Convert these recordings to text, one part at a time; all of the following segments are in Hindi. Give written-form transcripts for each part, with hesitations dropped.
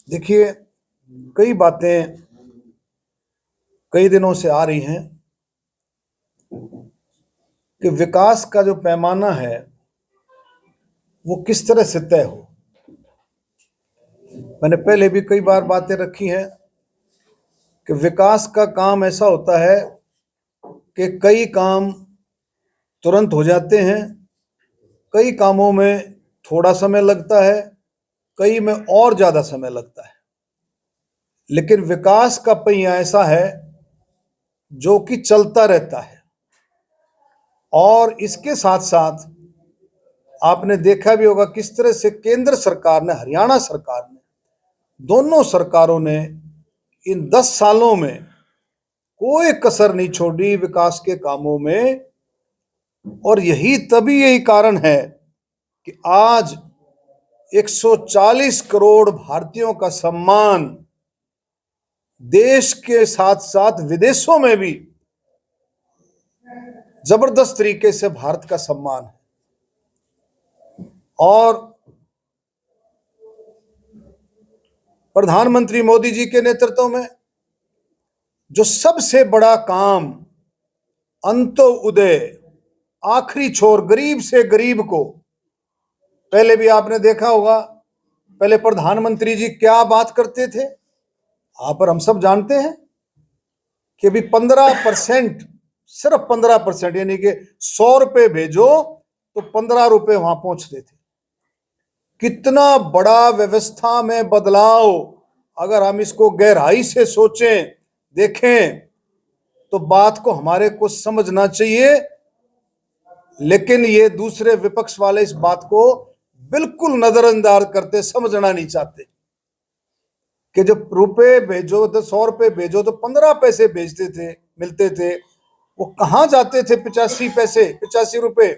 देखिए, कई बातें कई दिनों से आ रही हैं कि विकास का जो पैमाना है वो किस तरह से तय हो। मैंने पहले भी कई बार बातें रखी हैं कि विकास का काम ऐसा होता है कि कई काम तुरंत हो जाते हैं, कई कामों में थोड़ा समय लगता है, कई में और ज़्यादा समय लगता है। लेकिन विकास का पहिया ऐसा है जो कि चलता रहता है। और इसके साथ साथ आपने देखा भी होगा किस तरह से केंद्र सरकार ने, हरियाणा सरकार ने, दोनों सरकारों ने इन 10 सालों में कोई कसर नहीं छोड़ी विकास के कामों में। और यही कारण है कि आज 140 करोड़ भारतीयों का सम्मान देश के साथ साथ विदेशों में भी जबरदस्त तरीके से भारत का सम्मान है। और प्रधानमंत्री मोदी जी के नेतृत्व में जो सबसे बड़ा काम, अंत्योदय, आखिरी छोर, गरीब से गरीब को, पहले भी आपने देखा होगा, पहले प्रधानमंत्री जी क्या बात करते थे, आप और हम सब जानते हैं कि अभी 15%, सिर्फ 15%, यानी कि 100 रुपए भेजो तो 15 रुपए वहां पहुंचते थे। कितना बड़ा व्यवस्था में बदलाव, अगर हम इसको गहराई से सोचें, देखें, तो बात को हमारे को समझना चाहिए। लेकिन ये दूसरे विपक्ष वाले इस बात को बिल्कुल नजरअंदाज करते, समझना नहीं चाहते कि जब रुपए भेजो तो 100 रुपए भेजो तो 15 पैसे भेजते थे, मिलते थे, वो कहां जाते थे 85 पैसे, 85 रुपए।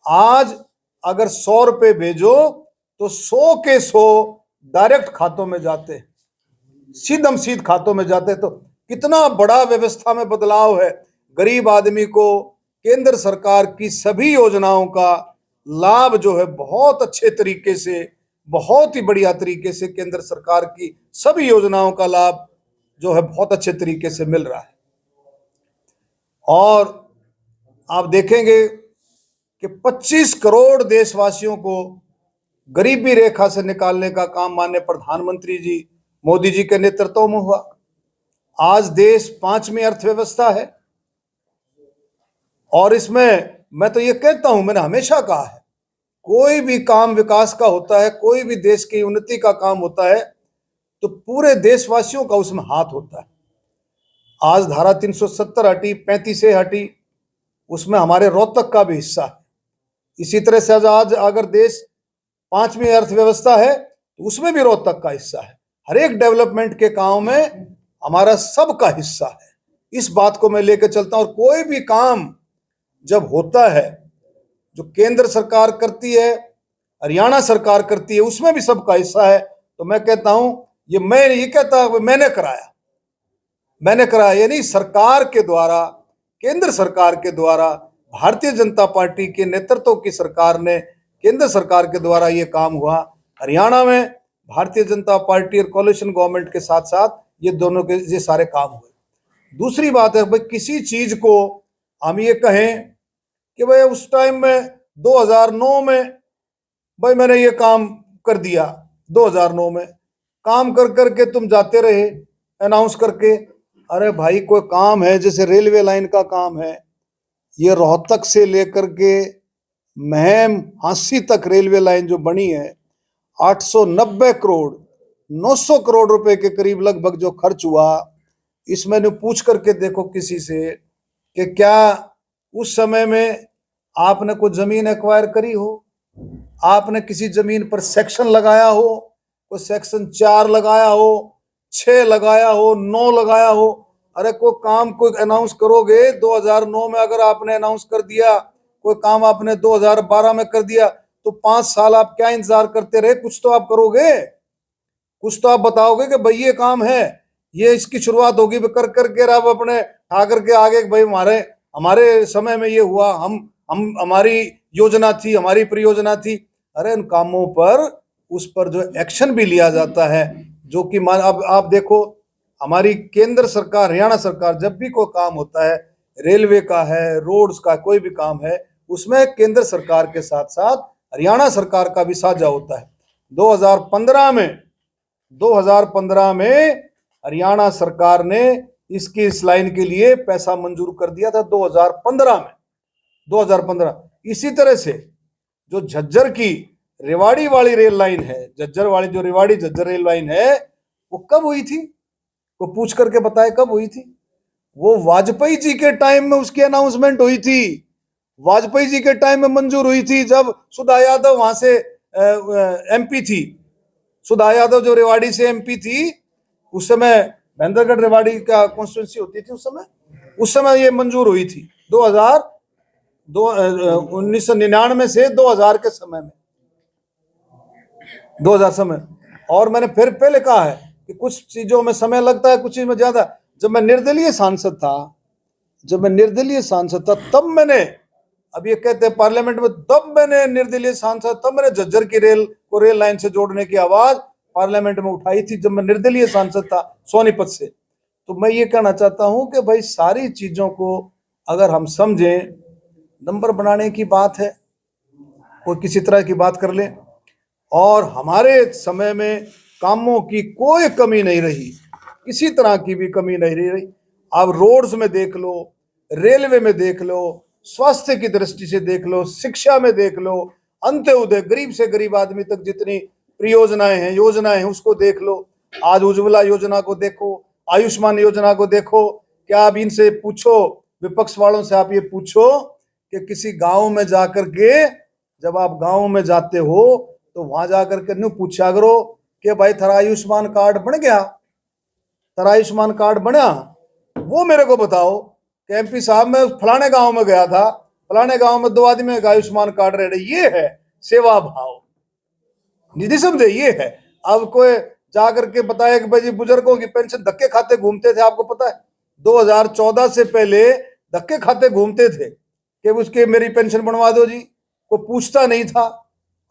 आज अगर 100 रुपए भेजो तो 100 के 100 डायरेक्ट खातों में जाते, सीधम सीध खातों में जाते। तो कितना बड़ा व्यवस्था में बदलाव है। गरीब आदमी को केंद्र सरकार की सभी योजनाओं का लाभ जो है बहुत अच्छे तरीके से, बहुत ही बढ़िया तरीके से केंद्र सरकार की सभी योजनाओं का लाभ जो है बहुत अच्छे तरीके से मिल रहा है। और आप देखेंगे कि 25 करोड़ देशवासियों को गरीबी रेखा से निकालने का काम माननीय प्रधानमंत्री जी मोदी जी के नेतृत्व में हुआ। आज देश 5वीं अर्थव्यवस्था है। और इसमें मैं तो ये कहता हूं, मैंने हमेशा कहा है, कोई भी काम विकास का होता है, कोई भी देश की उन्नति का काम होता है, तो पूरे देशवासियों का उसमें हाथ होता है। आज धारा 370 हटी, 35 हटी, उसमें हमारे रोहतक का भी हिस्सा है। इसी तरह से आज अगर देश 5वीं अर्थव्यवस्था है तो उसमें भी रोहतक का हिस्सा है। हर एक डेवलपमेंट के काम में हमारा सबका हिस्सा है। इस बात को मैं लेकर चलता हूं। और कोई भी काम जब होता है जो केंद्र सरकार करती है, हरियाणा सरकार करती है, उसमें भी सबका हिस्सा है। तो मैं कहता हूं, मैं ये कहता मैंने कराया, यानी सरकार के द्वारा, केंद्र सरकार के द्वारा, भारतीय जनता पार्टी के नेतृत्व की सरकार ने, केंद्र सरकार के द्वारा ये काम हुआ। हरियाणा में भारतीय जनता पार्टी और कोलिशन गवर्नमेंट के साथ साथ ये दोनों के ये सारे काम हुए। दूसरी बात है भाई, किसी चीज को हम ये कहें कि भाई उस टाइम में 2009 में भाई मैंने ये काम कर दिया, 2009 में काम कर करके तुम जाते रहे अनाउंस करके। अरे भाई, कोई काम है, जैसे रेलवे लाइन का काम है, ये रोहतक से लेकर के महम हांसी तक रेलवे लाइन जो बनी है, 890 करोड़ 900 करोड़ रुपए के करीब लगभग जो खर्च हुआ। इसमें ने पूछ करके देखो किसी से कि क्या उस समय में आपने कोई जमीन एक्वायर करी हो, आपने किसी जमीन पर सेक्शन लगाया हो, कोई सेक्शन 4 लगाया हो, 6 लगाया हो, 9 लगाया हो। अरे कोई काम कोई अनाउंस करोगे 2009 में, अगर आपने अनाउंस कर दिया कोई काम, आपने 2012 में कर दिया, तो 5 साल आप क्या इंतजार करते रहे? कुछ तो आप करोगे, कुछ तो आप बताओगे कि भाई ये काम है, ये इसकी शुरुआत होगी कर करके। अब अपने ठाकर के आगे भाई हमारे समय में ये हुआ, हम हमारी योजना थी, हमारी परियोजना थी। अरे उन कामों पर, उस पर जो एक्शन भी लिया जाता है, जो कि अब आप देखो, हमारी केंद्र सरकार, हरियाणा सरकार जब भी कोई काम होता है, रेलवे का है, रोड्स का कोई भी काम है, उसमें केंद्र सरकार के साथ साथ हरियाणा सरकार का भी साझा होता है। 2015 में हरियाणा सरकार ने इसकी इस लाइन के लिए पैसा मंजूर कर दिया था 2015 में। 2015 इसी तरह से जो झज्जर की रेवाड़ी वाली रेल लाइन है, झज्जर वाली जो रेवाड़ी झज्जर रेल लाइन है, वो कब हुई थी? वो पूछ करके बताए कब हुई थी? वो वाजपेयी जी के टाइम में उसकी अनाउंसमेंट हुई थी, वाजपेयी जी के टाइम में मंजूर हुई थी, जब सुधा यादव वहां से एमपी थी। सुधा यादव जो रेवाड़ी से एमपी थी, उस समय महेंद्रगढ़ रेवाड़ी का कॉन्स्टिट्यूंसी होती थी उस समय ये मंजूर हुई थी 1999 से 2000 के समय में, 2000 समय। और मैंने फिर पहले कहा है कि कुछ चीजों में समय लगता है, कुछ चीज में ज्यादा। जब मैं निर्दलीय सांसद था तब मैंने, अब ये कहते हैं पार्लियामेंट में, तब मैंने निर्दलीय सांसद, तब मैंने झज्जर की रेल लाइन से जोड़ने की आवाज पार्लियामेंट में उठाई थी, जब मैं निर्दलीय सांसद था सोनीपत से। तो मैं ये कहना चाहता हूं कि भाई सारी चीजों को अगर हम समझें, नंबर बनाने की बात है, कोई किसी तरह की बात कर ले, और हमारे समय में कामों की कोई कमी नहीं रही, किसी तरह की भी कमी नहीं रही। आप रोड्स में देख लो, रेलवे में देख लो, स्वास्थ्य की दृष्टि से देख लो, शिक्षा में देख लो, अंत्योदय गरीब से गरीब आदमी तक जितनी परियोजनाएं हैं, योजनाएं हैं, उसको देख लो। आज उज्ज्वला योजना को देखो, आयुष्मान योजना को देखो। क्या आप इनसे पूछो, विपक्ष वालों से आप ये पूछो कि किसी गांव में जाकर के, जब आप गांव में जाते हो तो वहां जाकर के न्यू पूछा करो कि भाई थारा आयुष्मान कार्ड बन गया, थारा आयुष्मान कार्ड बना? वो मेरे को बताओ कि एमपी साहब मैं फलाने गांव में गया था, फलाने गांव में 2 आदमी का आयुष्मान कार्ड रह रहे। ये है सेवा भाव, निधि समझे, ये है। अब कोई जाकर के बताया कि भाई बुजुर्गों की पेंशन धक्के खाते घूमते थे, आपको पता है 2014 से पहले धक्के खाते घूमते थे कि उसके मेरी पेंशन बनवा दो जी, कोई पूछता नहीं था।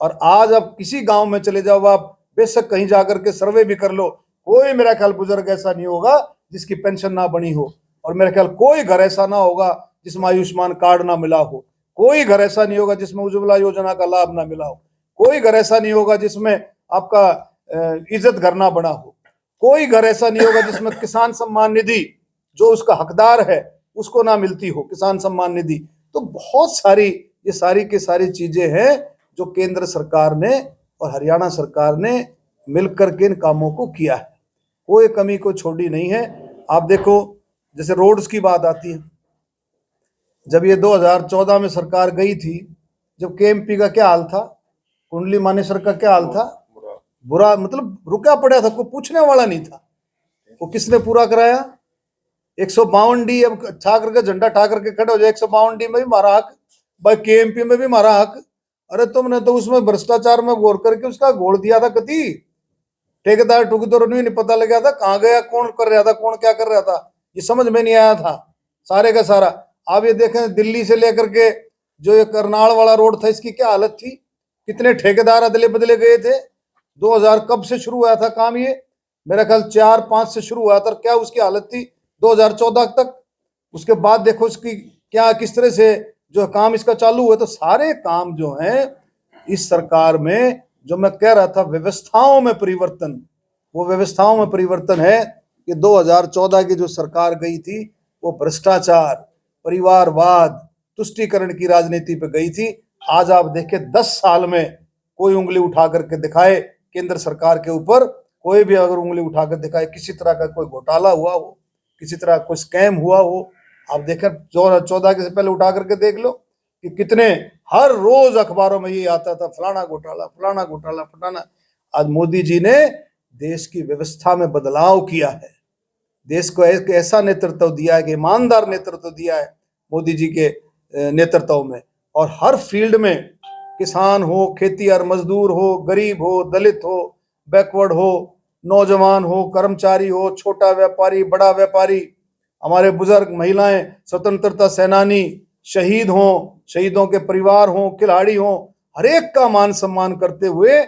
और आज अब किसी गांव में चले जाओ, आप बेशक कहीं जाकर के सर्वे भी कर लो, कोई मेरा ख्याल बुजुर्ग ऐसा नहीं होगा जिसकी पेंशन ना बनी हो। और मेरा ख्याल कोई घर ऐसा ना होगा जिसमें आयुष्मान कार्ड ना मिला हो, कोई घर ऐसा नहीं होगा जिसमें उज्ज्वला योजना का लाभ ना मिला हो, कोई घर ऐसा नहीं होगा जिसमें आपका इज्जत घर ना बना हो, कोई घर ऐसा नहीं होगा जिसमें किसान सम्मान निधि जो उसका हकदार है उसको ना मिलती हो, किसान सम्मान निधि। तो बहुत सारी ये सारी की सारी चीजें हैं जो केंद्र सरकार ने और हरियाणा सरकार ने मिलकर के इन कामों को किया है, कोई कमी को छोड़ी नहीं है। आप देखो, जैसे रोड्स की बात आती है, जब ये 2014 में सरकार गई थी, जब केएमपी का क्या हाल था, कुंडली मानेसर का क्या हाल था, बुरा, मतलब रुका पड़ा था, कोई पूछने वाला नहीं था। वो किसने पूरा कराया? 152 डी, अब छा करके झंडा ठा करके खड़े हो जाए, 152 डी में भी मारा हक, भाई केएमपी में भी मारा हक। अरे तुमने तो उसमें भ्रष्टाचार में गौर करके उसका घोल दिया था, कति ठेकेदार ठुकेदार नहीं पता लगा था कहाँ गया, कौन कर रहा था, कौन क्या कर रहा था, ये समझ में नहीं आया था सारे का सारा। आप ये देखें, दिल्ली से लेकर के जो ये करनाल वाला रोड था, इसकी क्या हालत थी, कितने ठेकेदार अदले बदले गए थे। 2000 कब से शुरू हुआ था काम, ये मेरा ख्याल 4-5 से शुरू हुआ था, क्या उसकी हालत थी 2014 तक। उसके बाद देखो इसकी क्या, किस तरह से जो काम इसका चालू हुआ। तो सारे काम जो हैं इस सरकार में, जो मैं कह रहा था व्यवस्थाओं में परिवर्तन, वो व्यवस्थाओं में परिवर्तन है कि 2014 की जो सरकार गई थी वो भ्रष्टाचार, परिवारवाद, तुष्टीकरण की राजनीति पे गई थी। आज आप देखें 10 साल में कोई उंगली उठा करके दिखाए केंद्र सरकार के ऊपर, कोई भी अगर उंगली उठा कर दिखाए किसी तरह का कोई घोटाला हुआ हो, किसी तरह कोई स्कैम हुआ हो, आप देखें 2014 के से पहले उठा करके देख लो कि कितने, हर रोज अखबारों में ये आता था फलाना घोटाला, फलाना घोटाला, फलाना। आज मोदी जी ने देश की व्यवस्था में बदलाव किया है, देश को एक ऐसा नेतृत्व दिया है कि ईमानदार नेतृत्व दिया है मोदी जी के नेतृत्व में। और हर फील्ड में, किसान हो, खेतीहर मजदूर हो, गरीब हो, दलित हो, बैकवर्ड हो, नौजवान हो, कर्मचारी हो, छोटा व्यापारी, बड़ा व्यापारी, हमारे बुजुर्ग, महिलाएं, स्वतंत्रता सेनानी, शहीद हो, शहीदों के परिवार हो, खिलाड़ी हो, हरेक का मान सम्मान करते हुए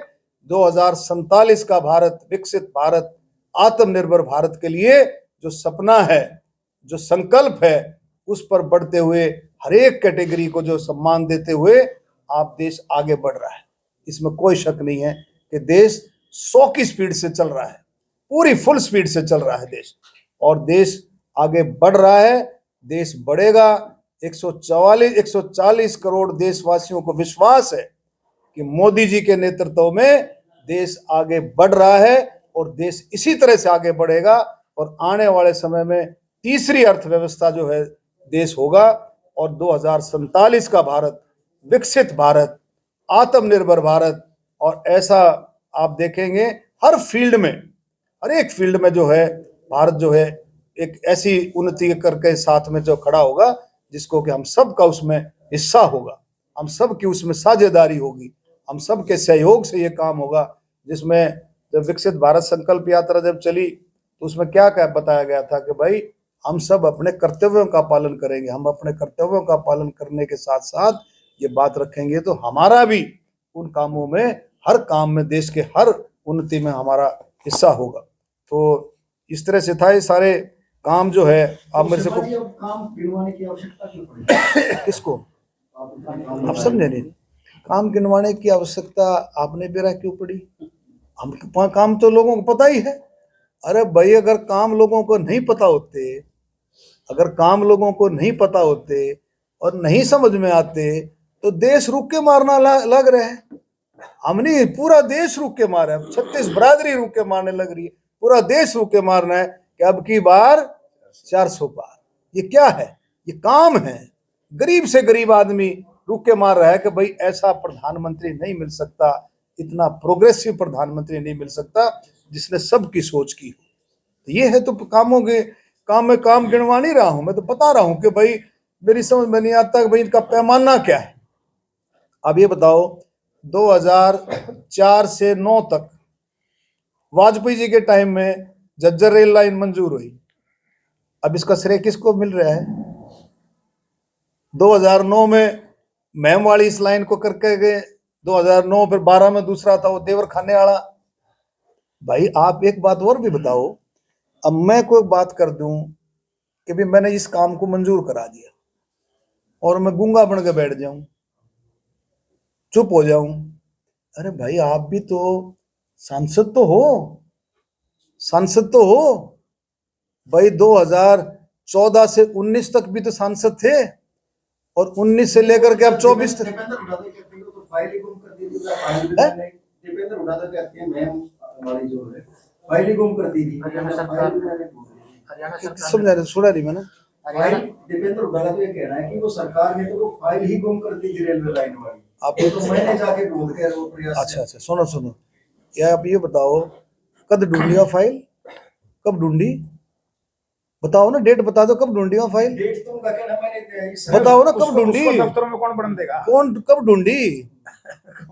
2047 का भारत, विकसित भारत आत्मनिर्भर भारत के लिए जो सपना है, जो संकल्प है, उस पर बढ़ते हुए हर एक कैटेगरी को जो सम्मान देते हुए आप देश आगे बढ़ रहा है। इसमें कोई शक नहीं है कि देश 100 की स्पीड से चल रहा है, पूरी फुल स्पीड से चल रहा है देश, और देश आगे बढ़ रहा है, देश बढ़ेगा। 140 करोड़ देशवासियों को विश्वास है कि मोदी जी के नेतृत्व में देश आगे बढ़ रहा है और देश इसी तरह से आगे बढ़ेगा, और आने वाले समय में तीसरी अर्थव्यवस्था जो है देश होगा, और 2047 का भारत, विकसित भारत, आत्मनिर्भर भारत, और ऐसा आप देखेंगे हर फील्ड में, हर एक फील्ड में जो है भारत जो है एक ऐसी उन्नति करके साथ में जो खड़ा होगा जिसको कि हम सब का उसमें हिस्सा होगा, हम सब की उसमें साझेदारी होगी, हम सब के सहयोग से ये काम होगा। जिसमें जब विकसित भारत संकल्प यात्रा जब चली तो उसमें क्या क्या बताया गया था कि भाई हम सब अपने कर्तव्यों का पालन करेंगे, हम अपने कर्तव्यों का पालन करने के साथ साथ ये बात रखेंगे तो हमारा भी उन कामों में, हर काम में, देश के हर उन्नति में हमारा हिस्सा होगा। तो इस तरह से था ये सारे काम जो है। आप मेरे से को काम गिनवाने की आवश्यकता क्यों पड़ी? किसको आप समझे नहीं? काम गिनवाने की आवश्यकता आपने बेरा क्यों पड़ी? हम काम तो लोगों को पता ही है। अरे भाई अगर काम लोगों को नहीं पता होते, अगर काम लोगों को नहीं पता होते और नहीं समझ में आते तो देश रुक के मारना लग रहे हैं। हमने पूरा देश रुक के मारा है, 36 बरादरी रुक के मारने लग रही है, पूरा देश रुक के मारना है कि अब की बार 400 पार। ये क्या है? ये काम है। गरीब से गरीब आदमी रुक के मार रहा है कि भाई ऐसा प्रधानमंत्री नहीं मिल सकता, इतना प्रोग्रेसिव प्रधानमंत्री नहीं मिल सकता जिसने सबकी सोच की हो। तो ये है तो कामों के काम में काम गिनवा नहीं रहा हूं, मैं तो बता रहा हूं कि भाई मेरी समझ में नहीं आता कि भाई इनका पैमाना क्या है। अब ये बताओ 2004 से 9 तक वाजपेयी जी के टाइम में झज्जर रेल लाइन मंजूर हुई। अब इसका श्रेय किसको मिल रहा है? 2009 में महमवाड़ी इस लाइन को करके गए, 2009 फिर 12 में दूसरा था वो देवर खाने वाला। भाई आप एक बात और भी बताओ, अब मैं कोई बात कर दूं कि भी मैंने इस काम को मंजूर करा दिया और मैं गूंगा बन के बैठ जाऊं, चुप हो जाऊं, अरे भाई आप भी तो सांसद तो हो, सांसद तो हो भाई। 2014 से 19 तक भी तो सांसद थे और 19 से लेकर के अब 24 तक फाइल गुम कर दी थी। दीपेंद्र उड़ादर कहते हैं मैं हमारी जो है फाइल ही गुम कर दी थी। समझा रहे, सुना नहीं मैंने। दीपेंद्र उड़ादर तो ये कह रहा है कि वो सरकार ने तो वो फाइल ही गुम कर दी थी रेलवे लाइन वाली। आप तो मैंने जाके ढूंढ के वो प्रयास। अच्छा, सुनो यार, आप ये बताओ कब ढूंढी फाइल, कब ढूंढी? बताओ ना, डेट बता दो कब ढूंढी फाइल। डेट तो उनका कहना मैंने बताओ ना कब ढूंढी, दफ्तरों में कौन बन देगा, कौन कब ढूंढी?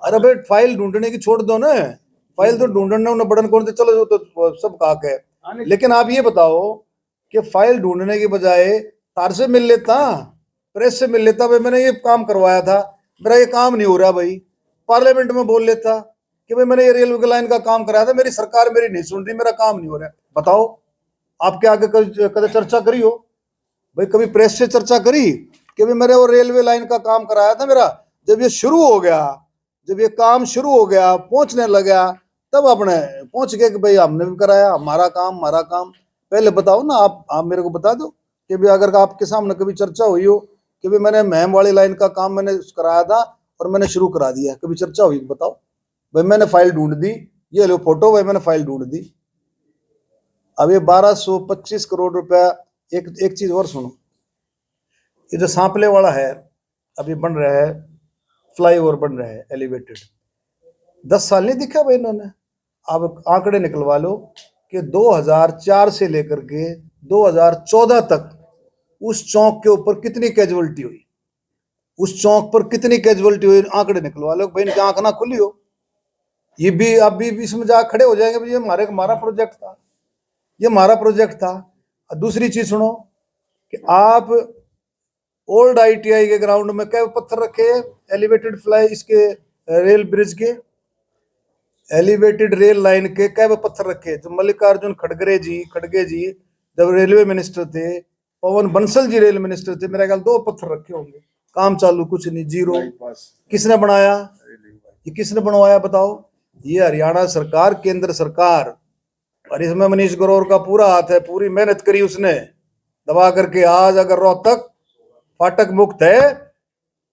अरे भाई फाइल ढूंढने की छोड़ दो ना, फाइल तो ढूंढने उन्हें बड़न कौन, चलो तो सब काक है। लेकिन आप ये बताओ कि फाइल ढूंढने की बजाय तार से मिल लेता, प्रेस से मिल लेता, भाई मैंने ये काम करवाया था, मेरा ये काम नहीं हो रहा भाई। पार्लियामेंट में बोल लेता कि भाई मैंने ये रेलवे लाइन का काम कराया था, मेरी सरकार मेरी नहीं सुन रही, मेरा काम नहीं हो रहा। बताओ आपके आगे कभी चर्चा करी हो भाई, कभी प्रेस से चर्चा करी कि भाई मैंने वो रेलवे लाइन का काम कराया था मेरा? जब ये शुरू हो गया, जब ये काम शुरू हो गया, पहुंचने लगा, तब अपने पहुंच गए कि भाई हमने भी कराया, हमारा काम। पहले बताओ ना, आप मेरे को बता दो कि भाई अगर आपके सामने कभी चर्चा हुई हो कि भाई मैंने महमवाड़ी लाइन का काम मैंने कराया था और मैंने शुरू करा दिया, कभी चर्चा हुई? बताओ भाई मैंने फाइल ढूंढ दी, ये लो फोटो, भाई मैंने फाइल ढूंढ दी। अब ये 1225 करोड़ रुपया। एक चीज और सुनो, ये जो सांपले वाला है अभी बन रहा है, फ्लाईओवर बन रहा है एलिवेटेड, 10 साल नहीं दिखा भाई इन्होंने। अब आंकड़े निकलवा लो कि 2004 से लेकर के 2014 तक उस चौक के ऊपर कितनी कैजुअलिटी हुई, उस चौक पर कितनी कैजुअलिटी हुई, आंकड़े निकलवा लो भाई, इनकी आंख ना खुली हो। ये भी अब भी इसमें जा खड़े हो जाएंगे भाई, ये हमारा प्रोजेक्ट था, ये हमारा प्रोजेक्ट था। दूसरी चीज सुनो कि आप ओल्ड ITI के ग्राउंड में क्या पत्थर रखे हैं एलिवेटेड फ्लाई इसके रेल ब्रिज के, एलिवेटेड रेल लाइन के क्या वो पत्थर रखे? जो मल्लिकार्जुन खड़गे जी जब रेलवे मिनिस्टर थे, पवन बंसल जी रेल मिनिस्टर थे, मेरा ख्याल 2 पत्थर रखे होंगे। काम चालू, कुछ नहीं, जीरो। किसने बनाया? ये किसने बनवाया बताओ? ये हरियाणा सरकार, केंद्र सरकार। और इसमें मनीष ग्रोवर का पूरा हाथ है, पूरी मेहनत करी उसने दबा करके। आज अगर रोहतक फाटक मुक्त है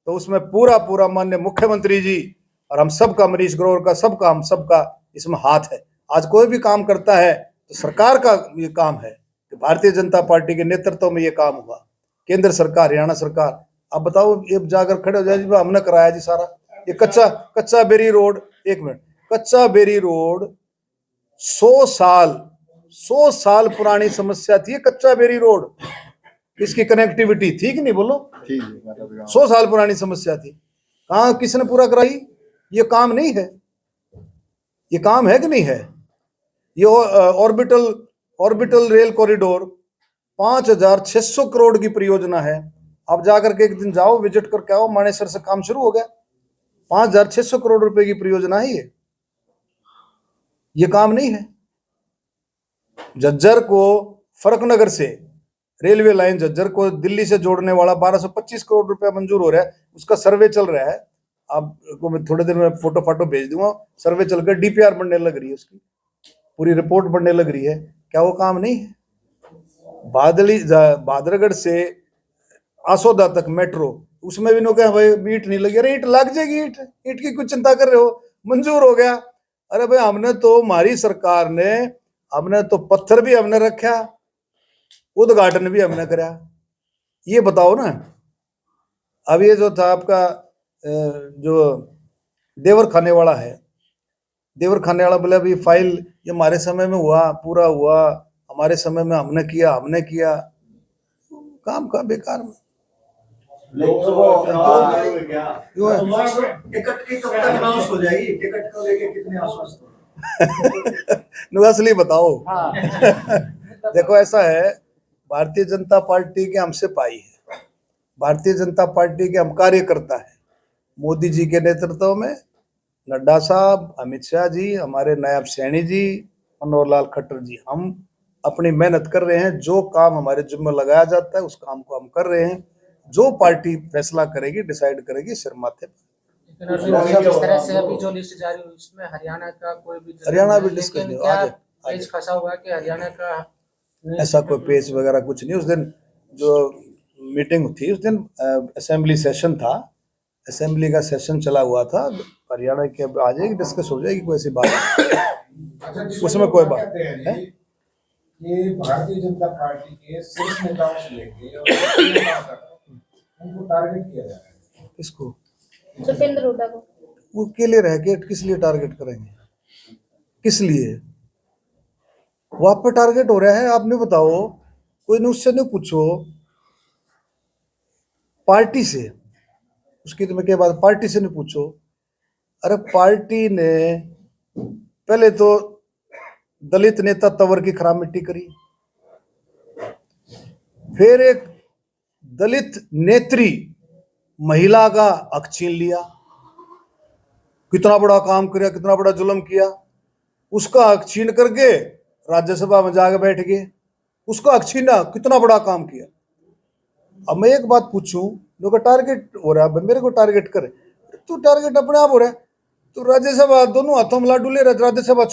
तो उसमें पूरा पूरा माननीय मुख्यमंत्री जी और हम सबका, मनीष ग्रोवर का, सबका, हम सबका इसमें हाथ है। आज कोई भी काम करता है तो सरकार का ये काम है कि भारतीय जनता पार्टी के नेतृत्व में ये काम हुआ, केंद्र सरकार, हरियाणा सरकार। अब बताओ, ये जाकर खड़े हो जाए जी हमने कराया जी सारा। ये कच्चा बेरी रोड, 1 मिनट, कच्चा बेरी रोड 100 साल पुरानी समस्या थी। कच्चा बेरी रोड, इसकी कनेक्टिविटी थी कि नहीं, बोलो? 100 साल पुरानी समस्या थी। कहाँ, किसने पूरा कराई? ये काम नहीं है? ये काम है कि नहीं है? ये ऑर्बिटल रेल कॉरिडोर 5600 करोड़ की परियोजना है। आप जाकर के एक दिन जाओ, विजिट करके आओ, मानेसर से काम शुरू हो गया। 5600 करोड़ रुपए की परियोजना है ये काम नहीं है? झज्जर को फरकनगर से रेलवे लाइन, झज्जर को दिल्ली से जोड़ने वाला 1225 करोड़ रुपया मंजूर हो रहा है, उसका सर्वे चल रहा है। आपको मैं थोड़े दिन में फोटो भेज दूंगा। सर्वे चलकर डीपीआर बनने लग रही है, उसकी पूरी रिपोर्ट बनने लग रही है। क्या वो काम नहीं है? भादरगढ़ से आसोदा तक मेट्रो, उसमें भी नो क्या भाई ईंट नहीं लगी। अरे ईंट लग जाएगी, ईंट की कुछ चिंता कर रहे हो? मंजूर हो गया। अरे भाई हमने तो, हमारी सरकार ने, हमने तो पत्थर भी हमने रखा, उद्घाटन भी हमने करा। ये बताओ ना। अब ये जो था आपका जो देवर खाने वाला है, देवर खाने वाला बोले अभी फाइल ये हमारे समय में हुआ, पूरा हुआ, हमारे समय में हमने किया। काम का बेकार में। टिकट की कब तक अनाउंस हो जाएगी? टिकट को लेके कितने आश्वस्त हो? असली बताओ। देखो ऐसा है, भारतीय जनता पार्टी के हम सिपाही है, भारतीय जनता पार्टी के हम कार्यकर्ता है। मोदी जी के नेतृत्व में नड्डा साहब, अमित शाह जी, हमारे नायब सैनी जी, मनोहर लाल खट्टर जी, हम अपनी मेहनत कर रहे हैं। जो काम हमारे जिम्मे लगाया जाता है उस काम को हम कर रहे हैं। जो पार्टी फैसला करेगी, डिसाइड करेगी, सिर माथे पर। इस तरह से अभी जो लिस्ट जारी हुई उसमें हरियाणा का कोई भी, हरियाणा भी डिस्कस नहीं, पेज फंसा हुआ है कि हरियाणा का? ऐसा कोई पेज वगैरह कुछ नहीं। उस दिन जो मीटिंग थी, उस दिन असेंबली सेशन था, असेंबली का सेशन चला हुआ था। हरियाणा के आ जाएगी, डिस्कस हो जाएगी, कोई ऐसी बात उसमें कोई बात है। ये भारतीय जनता पार्टी के शीर्ष नेताओं से लेके उनको टारगेट किया जा रहा है। किसको? दीपेंद्र हुड्डा को। वो अकेले रह के किस लिए टारगेट करेंगे? किस लिए वो आप पे टारगेट हो रहा है? आपने बताओ, कोई ने उससे नहीं पूछो, पार्टी से, उसकी तुम्हें क्या बात, पार्टी से नहीं पूछो। अरे पार्टी ने पहले तो दलित नेता तंवर की खराब मिट्टी करी, फिर एक दलित नेत्री महिला का हक छीन लिया। कितना बड़ा काम किया, कितना बड़ा जुल्म किया। उसका हक छीन करके राज्यसभा में जाके बैठ गए। उसका हक छीना, कितना बड़ा काम किया। अब मैं एक बात पूछूं, जो का टारगेट हो रहा है, मेरे को टारगेट करे, तू टारगेट अपने आप हो रहा है। तो राज्यसभा दोनों हाथों में लाडू ले रहा, राज्यसभा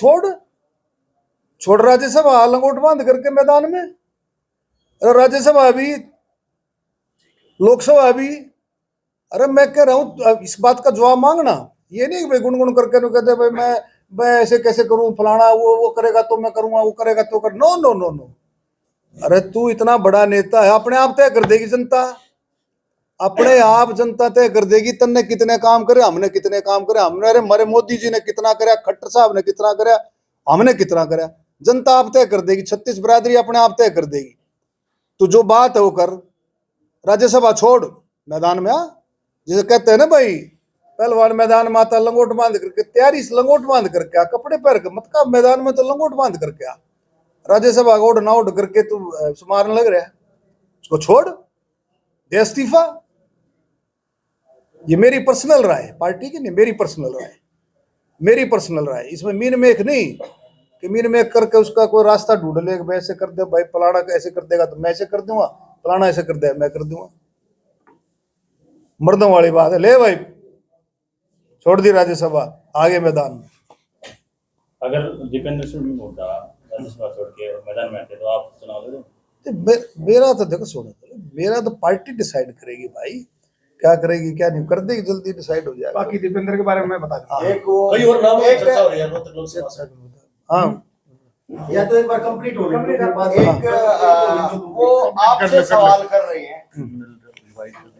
छोड़ राज्यसभा, लंगोट बांध करके मैदान में। राज्यसभा भी, लोकसभा भी। अरे मैं कह रहा हूं, इस बात का जवाब मांगना। ये नहीं भाई गुनगुन करके कहते भाई मैं ऐसे कैसे करूं, फलाना वो करेगा तो मैं करूंगा, वो करेगा तो कर। No no no no. अरे तू इतना बड़ा नेता है, अपने आप तय कर देगी जनता, अपने आप जनता तय कर देगी। तन्ने कितने काम करे, हमने कितने काम करे, हमने, अरे हमारे मोदी जी ने कितना कराया, खट्टर साहब ने कितना कराया, हमने कितना कराया, जनता आप तय कर देगी। 36 बिरादरी अपने आप तय कर देगी। तो जो बात है वो कर, राज्यसभा छोड़, मैदान में आ। जैसे कहते हैं ना भाई, पहलवान मैदान में आता लंगोट बांध करके, तैयारी से लंगोट बांध करके आ, कपड़े पहन के मत का मैदान में, तो लंगोट बांध करके आ। राज्यसभा का ना उठ करके तू मारने लग रहा है, उसको छोड़, दे इस्तीफा। ये मेरी पर्सनल राय है, पार्टी की नहीं, मेरी पर्सनल राय है। मेरी पर्सनल राय, इसमें मीन मेख नहीं कि मीन मेख करके उसका कोई रास्ता ढूंढ ले, भाई ऐसे कर दे, भाई फलाना ऐसे कर देगा तो मैं ऐसे कर दूंगा, फलाना ऐसे कर देगा मैं कर दूंगा। मर्दों वाली बात है, ले भाई छोड़ दी राज्यसभा, आगे मैदान में। अगर दीपेंद्र सिंह हुड्डा राज्यसभा छोड़ के मैदान में आते तो आप चुनाव लड़ो? मेरा तो देखो सुनो, मेरा तो पार्टी डिसाइड करेगी भाई, क्या करेगी क्या नहीं कर देगी, जल्दी डिसाइड हो जाएगा। बाकी दीपेंद्र के बारे में मैं बता दूं। एक वो कई और नाम एक चर्चा हो रही है रोहतक लोकसभा से। हाँ या तो एक बार कंप्लीट हो गई फिर बाद एक वो आपसे सवाल कर रहे हैं,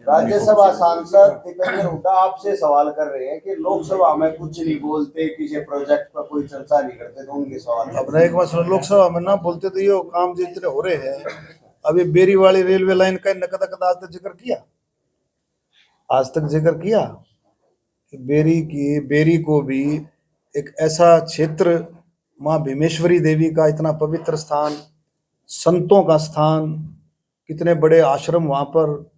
राज्यसभा सांसद दीपेंद्र हुड्डा आपसे सवाल कर रहे हैं कि लोकसभा में कुछ नहीं बोलते, किसी प्रोजेक्ट पर कोई चर्चा नहीं करते, तो उनके सवाल। अब एक बात सुनो, लोकसभा में ना बोलते तो ये काम जितने हो रहे हैं, अभी बेरी वाली रेलवे लाइन का नकद आज तक जिक्र किया, आज तक जिक्र किया कि बेरी को भी एक ऐसा क्षेत्र, माँ भीमेश्वरी देवी का इतना पवित्र स्थान, संतों का स्थान, कितने बड़े आश्रम वहाँ पर,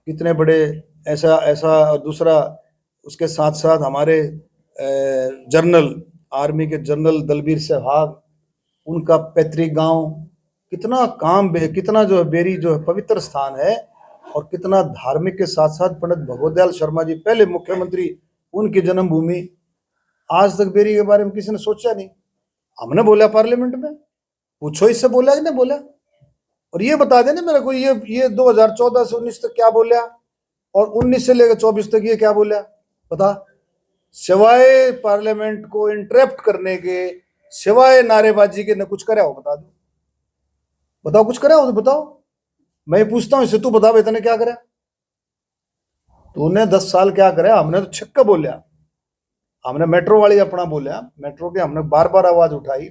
कितने बड़े ऐसा ऐसा। और दूसरा उसके साथ साथ हमारे जनरल आर्मी के जनरल दलबीर सहवाग, उनका पैतृक गांव, कितना कितना जो है बेरी जो है पवित्र स्थान है, और कितना धार्मिक के साथ साथ पंडित भगवत शर्मा जी पहले मुख्यमंत्री, उनकी जन्मभूमि। आज तक बेरी के बारे में किसी ने सोचा नहीं। हमने बोला पार्लियामेंट में, पूछो इससे बोला कि नहीं बोला, और ये बता देना मेरे को, ये 2014 से 19 तक क्या बोला, और 19 से लेकर 24 तक ये क्या बोला, बता। सिवाय पार्लियामेंट को इंटरप्ट करने के, सिवाय नारेबाजी के, न कुछ करे हो, बता दो, बताओ कुछ करे हो तो बताओ। मैं पूछता हूँ इससे, तू बता तूने क्या करा, तूने 10 साल क्या करा। हमने तो छक्का बोलिया, हमने मेट्रो वाली अपना बोलिया, मेट्रो के हमने बार बार आवाज उठाई,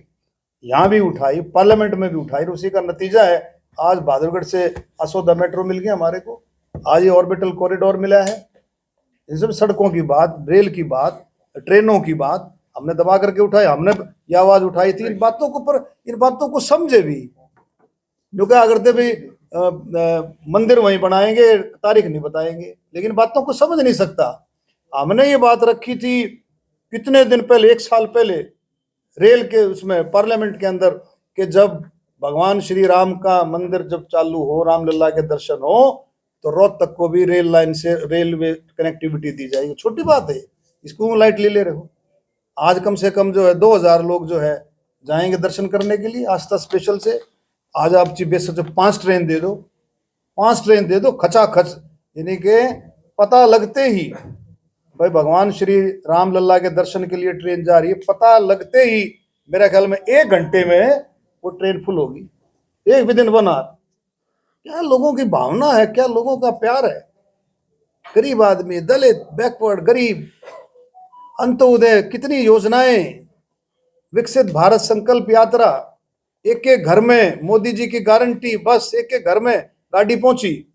यहाँ भी उठाई, पार्लियामेंट में भी उठाई, उसी का नतीजा है आज बहादुरगढ़ से असोदा मेट्रो मिल गया हमारे को, आज ये ऑर्बिटल कॉरिडोर मिला है। इन सब सड़कों की बात, रेल की बात, ट्रेनों की बात हमने दबा करके उठाई, हमने ये आवाज उठाई थी। इन बातों को समझे भी, जो क्या करते भाई मंदिर वहीं बनाएंगे, तारीख नहीं बताएंगे, लेकिन बातों को समझ नहीं सकता। हमने ये बात रखी थी कितने दिन पहले, 1 साल पहले, रेल के उसमें पार्लियामेंट के अंदर, कि जब भगवान श्री राम का मंदिर जब चालू हो, रामलला के दर्शन हो, तो रोहतक को भी रेल लाइन से रेलवे कनेक्टिविटी दी जाएगी। छोटी बात है, इसको लाइटली ले रहे हो। आज कम से कम जो है 2000 लोग जो है जाएंगे दर्शन करने के लिए आस्था स्पेशल से। आज आप चीफ गेस्ट 5 ट्रेन दे दो, 5 ट्रेन दे दो खचाखच, यानी कि पता लगते ही भाई भगवान श्री राम लल्ला के दर्शन के लिए ट्रेन जा रही है, पता लगते ही मेरा ख्याल में 1 घंटे में वो ट्रेन फुल होगी, 1 विदिन 1 आवर। क्या लोगों की भावना है, क्या लोगों का प्यार है। गरीब आदमी, दलित, बैकवर्ड, गरीब, अंत्योदय, कितनी योजनाएं, विकसित भारत संकल्प यात्रा, एक एक घर में मोदी जी की गारंटी, बस एक एक घर में गाड़ी पहुंची।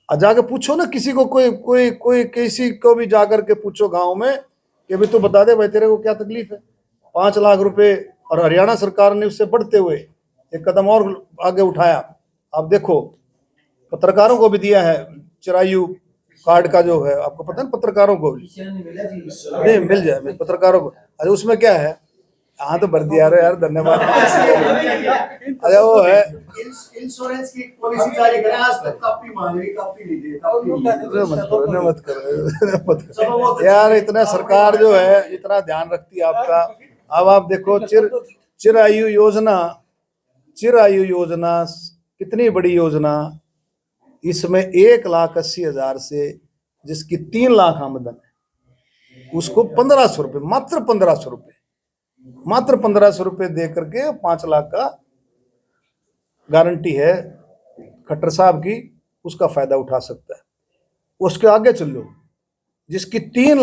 जाके पूछो ना किसी को, कोई किसी को भी जाकर के पूछो गांव में कि भाई तू बता दे भाई तेरे को क्या तकलीफ है। 5 लाख रुपए, और हरियाणा सरकार ने उससे बढ़ते हुए एक कदम और आगे उठाया। आप देखो पत्रकारों को भी दिया है चिरायु कार्ड का, जो है आपको पता है, पत्रकारों को भी नहीं मिल जाए पत्रकारों को। अरे उसमें क्या है, हाँ तो भर दिया रहे यार, धन्यवाद। अरे वो है इंश्योरेंस की पॉलिसी जारी करें, आज तक काफी मांग रही, काफी नहीं दी, मत करो यार, इतना सरकार जो है इतना ध्यान रखती है आपका। अब आप देखो चिरायु योजना कितनी बड़ी योजना, इसमें 1,80,000 से जिसकी 3 लाख आमदन है उसको 1500 रुपये, मात्र 1500 रुपये दे करके 5 लाख का गारंटी है खट्टर साहब की, उसका फायदा उठा सकता है। उसके आगे चलो, जिसकी 3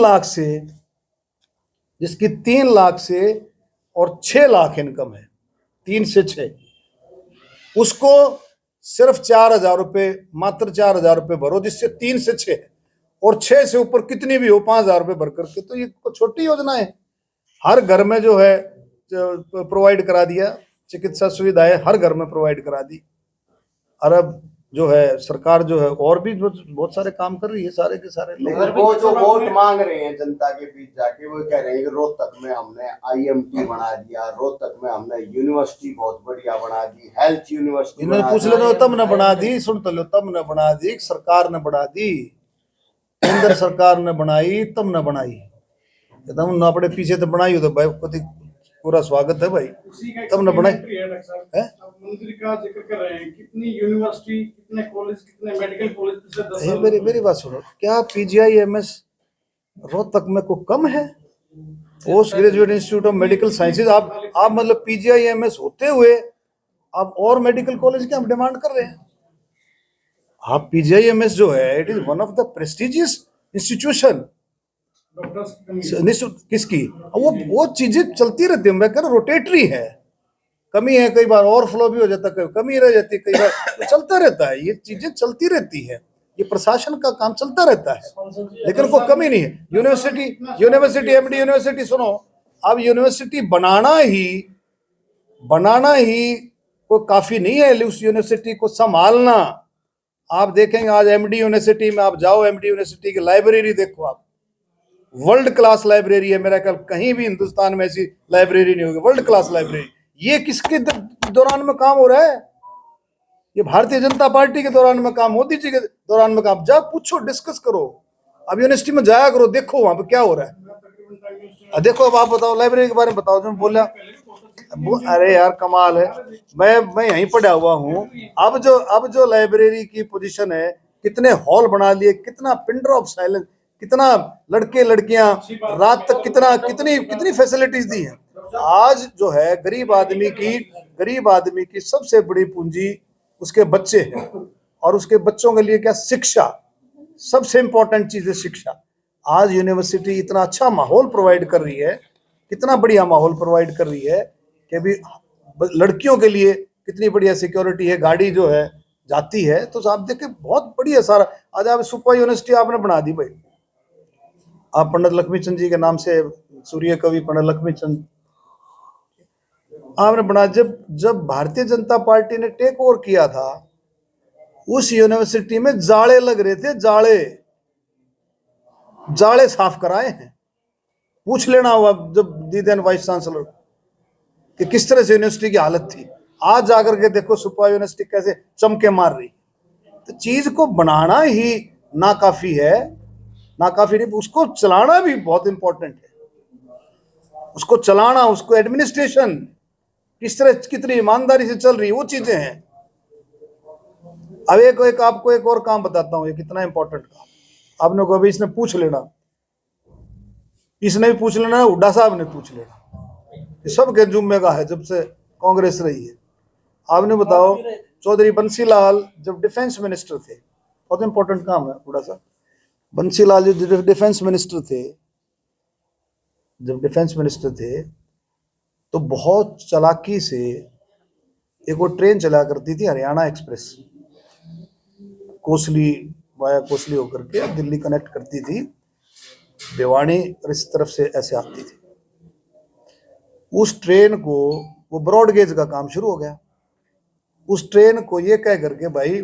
लाख से और 6 लाख इनकम है, 3 से 6, उसको सिर्फ 4,000 रुपये, मात्र 4,000 रुपये भरो, जिससे 3 से 6, और 6 से ऊपर कितनी भी हो 5,000 रुपये भर करके। तो ये छोटी योजना है, हर घर में जो है प्रोवाइड करा दिया, चिकित्सा सुविधाएं हर घर में प्रोवाइड करा दी। और अब जो है सरकार जो है और भी बहुत सारे काम कर रही है, सारे के सारे लोग। लेकिन वो जो वोट मांग रहे हैं जनता के बीच जाके, वो कह रहे हैं कि रोहतक में हमने IMT बना दिया, रोहतक में हमने यूनिवर्सिटी बहुत बढ़िया बना दी, हेल्थ यूनिवर्सिटी इन्हें पूछ लो तब न बना दी, सुन तो लो, तब न बना दी, सरकार ने बना दी, केंद्र सरकार ने बनाई तब न बनाई, एकदम न अपने पीछे तो बनाई हो तो भाई पूरा स्वागत है भाई, तब न बनाई है। मंत्री का जिक्र कर रहे हैं, कितनी यूनिवर्सिटी, कितने कॉलेज, कितने मेडिकल कॉलेज पिछले 10 साल मेरी बात सुनो, क्या PGIMS रोहतक में को कम है? Post graduate institute of medical sciences, आप मतलब PGIMS होते हुए आप और मेडिकल कॉलेज की हम डिमांड कर रहे हैं? आप PGIMS जो है, it is one of the prestigious institution. किसकी वो चीजें चलती रहती है, मैं कह रहा रोटेटरी है, कमी है कई बार ओवरफ्लो भी हो जाता है, कमी रह जाती है कई बार, तो चलता रहता है, ये चीजें चलती रहती है, ये प्रशासन का काम चलता रहता है, लेकिन कोई कमी नहीं है। यूनिवर्सिटी MD यूनिवर्सिटी, सुनो, अब यूनिवर्सिटी बनाना ही कोई काफी नहीं है, उस यूनिवर्सिटी को संभालना। आप देखेंगे आज MD यूनिवर्सिटी में आप जाओ, MD यूनिवर्सिटी की लाइब्रेरी देखो, आप वर्ल्ड क्लास लाइब्रेरी है, मेरा ख्याल कहीं भी हिंदुस्तान में ऐसी लाइब्रेरी नहीं होगी, वर्ल्ड क्लास लाइब्रेरी। ये किसके दौरान में काम हो रहा है? ये भारतीय जनता पार्टी के दौरान में काम, मोदी जी के दौरान में काम। जाओ पूछो, डिस्कस करो, अब यूनिवर्सिटी में जाया करो, देखो वहां पे क्या हो रहा है। देखो अब आप बताओ, लाइब्रेरी के बारे में बताओ, जो बोला। अरे यार कमाल है, मैं यहीं पढ़ा हुआ हूँ। अब जो लाइब्रेरी की पोजीशन है, कितने हॉल बना लिए, कितना पिन ड्रॉप साइलेंस, कितना लड़के लड़कियां रात तक कितनी फैसिलिटीज दी हैं। आज जो है गरीब आदमी की सबसे बड़ी पूंजी उसके बच्चे हैं, और उसके बच्चों के लिए क्या, शिक्षा, सबसे इंपॉर्टेंट चीज है शिक्षा। आज यूनिवर्सिटी इतना अच्छा माहौल प्रोवाइड कर रही है, कितना बढ़िया माहौल प्रोवाइड कर रही है कि भी लड़कियों के लिए कितनी बढ़िया सिक्योरिटी है, गाड़ी जो है जाती है, तो आप देखें बहुत बढ़िया सारा। आज आप सुपा यूनिवर्सिटी आपने बना दी भाई, आप पंडित लक्ष्मीचंद जी के नाम से, सूर्य कवि पंडित लक्ष्मीचंद आपने बना। जब भारतीय जनता पार्टी ने टेक ओवर किया था, उस यूनिवर्सिटी में जाले लग रहे थे, जाले साफ कराए हैं। पूछ लेना हुआ जब दीदेन वाइस चांसलर कि किस तरह से यूनिवर्सिटी की हालत थी। आज जाकर के देखो सुपा यूनिवर्सिटी कैसे चमके मार रही। तो चीज को बनाना ही नाकाफी है, नाकाफी नहीं, उसको चलाना भी बहुत इंपॉर्टेंट है। उसको चलाना, उसको एडमिनिस्ट्रेशन किस तरह, कितनी ईमानदारी से चल रही है, वो चीजें हैं। अब आपको एक और काम बताता हूँ, ये कितना इंपॉर्टेंट काम। आपने को अभी इसने पूछ लेना, इसने भी पूछ लेना, हुड्डा साहब ने पूछ लेना, ये सबके जुम्मे का है जब से कांग्रेस रही है। आपने बताओ, चौधरी बंसीलाल जब डिफेंस मिनिस्टर थे, बहुत इंपॉर्टेंट काम है हुड्डा साहब, बंसीलाल जो डिफेंस मिनिस्टर थे, तो बहुत चालाकी से एक वो ट्रेन चला करती थी, हरियाणा एक्सप्रेस, कोसली वाया कोसली होकर के दिल्ली कनेक्ट करती थी, भिवानी और इस तरफ से ऐसे आती थी। उस ट्रेन को, वो ब्रॉडगेज का काम शुरू हो गया। उस ट्रेन को ये कह करके, भाई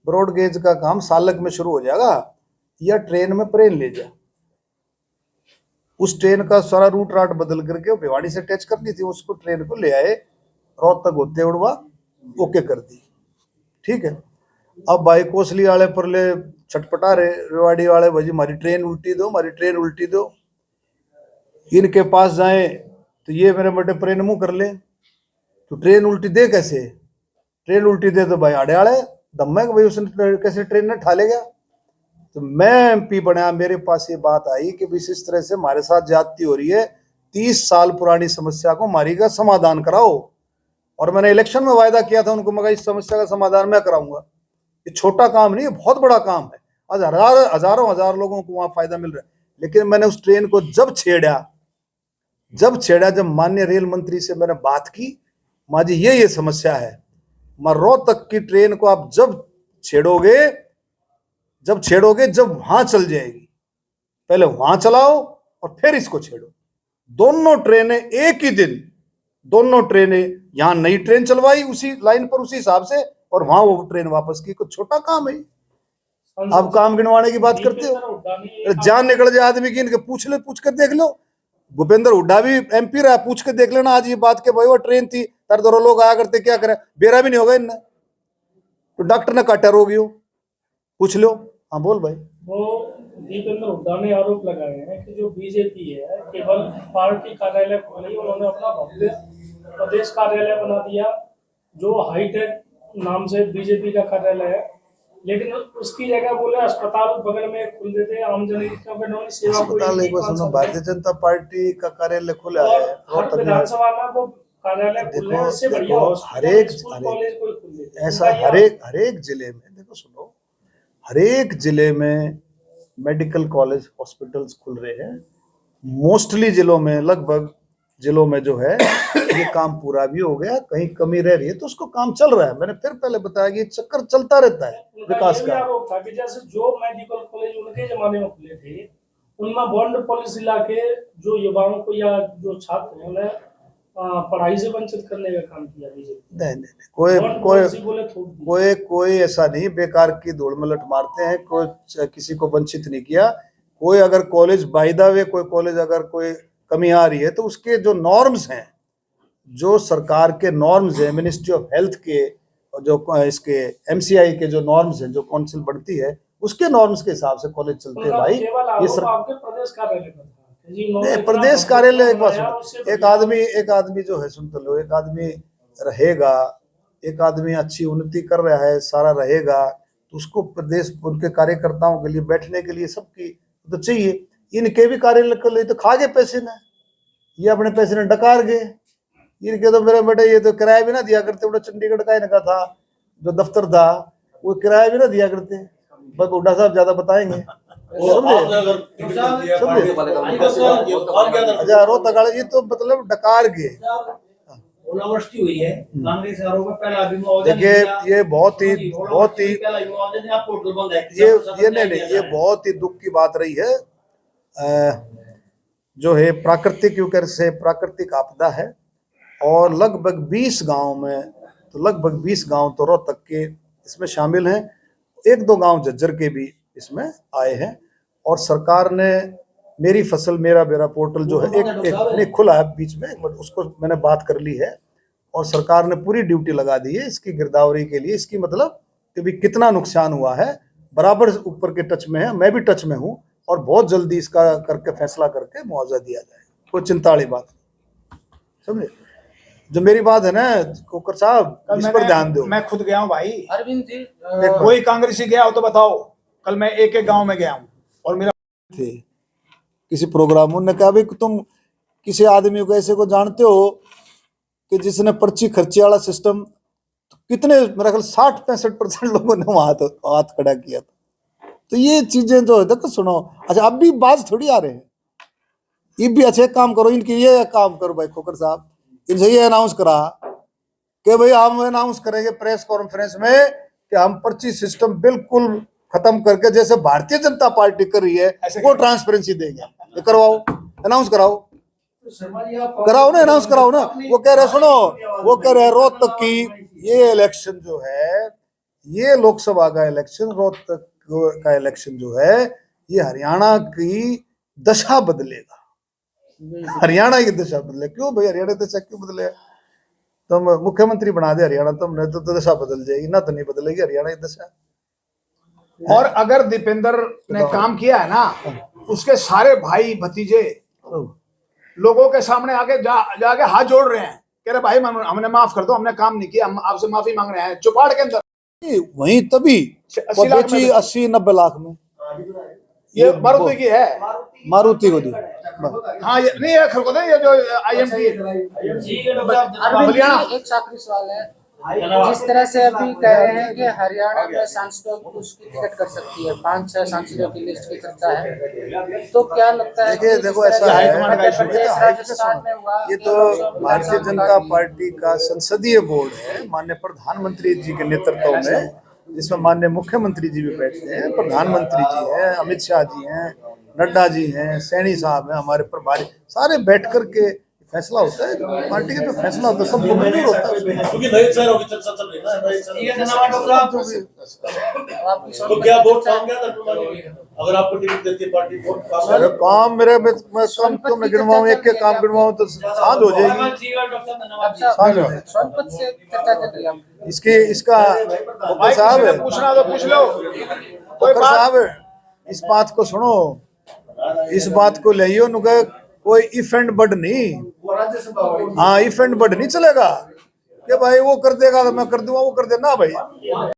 ब्रॉडगेज का काम सालक में शुरू हो जाएगा, या ट्रेन में प्लेन ले जा। उस ट्रेन का सारा रूट राट बदल करके भिवाड़ी से टच करनी थी, उसको ट्रेन को ले आए, रोहतक होते उड़वा ओके कर दी, ठीक है। अब भाई कोसली वाले पर ले छटपटा रहे, रेवाड़ी वाले, भाई हमारी ट्रेन उल्टी दो। इनके पास जाए तो ये मेरे बड़े प्रेन मुँह कर ले, तो ट्रेन उल्टी दे कैसे? ट्रेन उल्टी दे तो भाई आड़े दम है कि भाई उसने कैसे ट्रेन ने ठा ले गया। तो मैं MP बना, मेरे पास ये बात आई कि इस तरह से हमारे साथ ज्यादती हो रही है, 30 साल पुरानी समस्या को हमारी का समाधान कराओ। और मैंने इलेक्शन में वायदा किया था उनको, मगर इस समस्या का समाधान मैं कराऊंगा। ये छोटा काम नहीं है, बहुत बड़ा काम है। आज हजारों लोगों को वहां फायदा मिल रहा है। लेकिन मैंने उस ट्रेन को जब माननीय रेल मंत्री से मैंने बात की, माँ जी ये समस्या है, रोहतक की ट्रेन को आप जब छेड़ोगे जब वहां चल जाएगी, पहले वहां चलाओ और फिर इसको छेड़ो। दोनों ट्रेनें एक ही दिन, दोनों ट्रेनें, यहां नई ट्रेन चलवाई उसी लाइन पर उसी हिसाब से, और वहां वो ट्रेन वापस की। कुछ छोटा काम है? आप काम गिनवाने की बात करते हो? अरे जान निकल जाए आदमी की, इनके पूछ कर देख लो। भूपेंद्र हुड्डा भी MP रहा, पूछ के देख लेना आज ये बात के भाई वो ट्रेन थी, तर दो लोग आया करते, क्या करे, बेरा भी नहीं होगा इनने, तो डॉक्टर ने काटा रोगी हो, पूछ लो। हाँ बोल भाई। वो दीपेंद्र हुड्डा ने आरोप लगाए हैं कि जो बीजेपी है केवल पार्टी कार्यालय खोली, उन्होंने अपना भव्य प्रदेश कार्यालय बना दिया जो हाईटेक नाम से बीजेपी का कार्यालय है, लेकिन उसकी जगह बोले अस्पताल बगल में खुल देते आम जनता की सेवा। अस्पताल एक बार सुनो, भारतीय जनता पार्टी का कार्यालय खुला है हर विधानसभा में वो कार्यालय खुल रहे हैं, इससे बढ़िया हरेक कॉलेज कोई खुल देते हैं। ऐसा हरेक जिले में, देखो सुनो, हरेक जिले में मेडिकल कॉलेज हॉस्पिटल्स खुल रहे हैं। मोस्टली जिलों में, लगभग जिलों में जो है ये काम पूरा भी हो गया, कहीं कमी रह रही है तो उसको काम चल रहा है। मैंने फिर पहले बताया कि चक्कर चलता रहता है विकास का। आरोप था कि जैसे जो मेडिकल कॉलेज उनके जमाने में खुले थे, उनमें बॉन्ड पॉलिसी लाके जो युवाओं को या जो छात्र हैं उन्हें पढ़ाई से वंचित करने का काम किया बीजेपी। नहीं, कोई ऐसा नहीं, बेकार की धूल में लट मारते हैं, कोई किसी को वंचित नहीं किया। कोई अगर कॉलेज बाय द वे, कोई कॉलेज अगर कोई कमी आ रही है तो उसके जो नॉर्म्स हैं, जो सरकार के नॉर्म्स हैं, मिनिस्ट्री ऑफ हेल्थ के और जो इसके MCI के जो नॉर्म्स हैं, जो काउंसिल बढ़ती है उसके नॉर्म्स के हिसाब से कॉलेज चलते हैं भाई। ये प्रदेश कार्यालय एक बात सुनो, एक आदमी जो है, सुन तो लो, एक आदमी रहेगा, एक आदमी अच्छी उन्नति कर रहा है, सारा रहेगा तो उसको प्रदेश, उनके कार्यकर्ताओं के लिए बैठने के लिए सबकी तो चाहिए। इनके भी कार्यालय के लिए तो खा गए पैसे ने, ये अपने पैसे ने डकार गए। इनके तो मेरे बेटे ये तो किराया भी ना दिया करते, बड़ा चंडीगढ़ का इनका था जो दफ्तर था, वो किराया भी ना दिया करते। बस हुड्डा साहब ज्यादा बताएंगे। अच्छा रोहतक, ये तो मतलब डकार गए। ओलावृष्टि हुई है कांग्रेस में पहला भी, देखिए ये बहुत ही ये नहीं, ये बहुत ही दुख की बात रही है। जो है प्राकृतिक युकर से प्राकृतिक आपदा है, और लगभग 20 गांव में, तो लगभग 20 गांव तो रोहतक के इसमें शामिल हैं, 1-2 गांव झज्जर के भी इसमें आए हैं। और सरकार ने मेरी फसल मेरा बेरा पोर्टल जो है एक खुला है बीच में, उसको मैंने बात कर ली है और सरकार ने पूरी ड्यूटी लगा दी है इसकी गिरदावरी के लिए। इसकी मतलब कि भी कितना नुकसान हुआ है बराबर ऊपर के टच में है, मैं भी टच में हूँ, और बहुत जल्दी इसका करके फैसला करके मुआवजा दिया जाए, कोई चिंता वाली बात नहीं, समझे। जो मेरी बात है ना कोकर साहब, इस पर ध्यान दो। मैं खुद गया हूँ भाई, अरविंद जी, कोई कांग्रेसी गया हो तो बताओ। कल मैं एक गांव में गया हूँ और मेरा थे किसी प्रोग्राम, उन्होंने कहा भाई तुम किसी आदमी को ऐसे को जानते हो कि जिसने पर्ची खर्ची वाला सिस्टम, तो कितने, मेरा ख्याल 60-65% लोगों ने वहां हाथ खड़ा किया था। तो ये चीजें जो है, देखो सुनो, अच्छा अब भी बात थोड़ी आ रहे हैं, ये भी अच्छे काम करो, इनकी ये काम करो भाई खोकर साहब, इनसे ये अनाउंस करा कि भाई हम अनाउंस करेंगे प्रेस कॉन्फ्रेंस में कि हम पर्ची सिस्टम बिल्कुल खत्म करके, जैसे भारतीय जनता पार्टी कर रही है वो ट्रांसपेरेंसी देंगे। ये करवाओ, अनाउंस कराओ, कराओ ना, अनाउंस कराओ ना। वो कह रहे, सुनो, वो कह रहे रोहतक की ये इलेक्शन जो है, ये लोकसभा का इलेक्शन, रोहतक का इलेक्शन जो है, ये हरियाणा की दशा बदलेगा, हरियाणा की दशा बदले। क्यों भाई हरियाणा की दशा क्यों बदले? तुम मुख्यमंत्री बना दे हरियाणा, तुमने तो दशा बदल जाएगी ना, तो नहीं बदलेगी हरियाणा की दशा। और अगर दीपेंद्र ने काम किया है ना, उसके सारे भाई भतीजे लोगों के सामने आके जाके हाथ जोड़ रहे हैं, कह रहे भाई हमने माफ कर दो, हमने काम नहीं किया, हम आपसे माफी मांग रहे हैं। चुपाड़ के अंदर वहीं तभी 80-90 लाख में ये मारुति की है, मारुति को दी। हाँ ये नहीं है खरगोदे, ये जो IMT अरविंद जी, एक आखिरी सवाल है, जिस तरह से अभी कह रहे हैं कि हरियाणा में सांसदों को उसकी टिकट कर सकती है, 5-6 सांसदों की लिस्ट की चर्चा है, तो क्या लगता है? देखो ऐसा है, राजस्थान में हुआ, ये तो भारतीय जनता पार्टी का संसदीय बोर्ड है, माननीय प्रधानमंत्री जी के नेतृत्व में, जिसमें माननीय मुख्यमंत्री जी भी बैठते हैं, प्रधानमंत्री जी हैं, अमित शाह जी हैं, नड्डा जी हैं, सैनी साहब हैं, हमारे प्रभारी, सारे बैठ करके फैसला होता है, पार्टी का जो फैसला होता है सबको मंजूर होता है उसमें। क्योंकि नए चेहरों की चर्चा चल रही है ना, नए चेहरों। तो क्या वोट काम क्या कर पाएंगे अगर आपको टिकट देती है पार्टी? वोट काम अरे काम मेरे मैं कम तो मैं गिनवाऊं, एक के काम गिनवाऊं तो सांझ हो जाएगी। सांझ हो। सोनपत से चर्चा चल रही है आपकी। इसका भाई साहब किसी है, ने पूछना तो पूछ लो। कोई डॉक्टर बात साहब इस बात को सुनो, इस बात को लियो नुका कोई इफ एंड बट नहीं। वो राज्यसभा वाली हाँ इफ एंड बट नहीं चलेगा कि भाई वो कर देगा तो मैं कर दूंगा, वो कर देना भाई।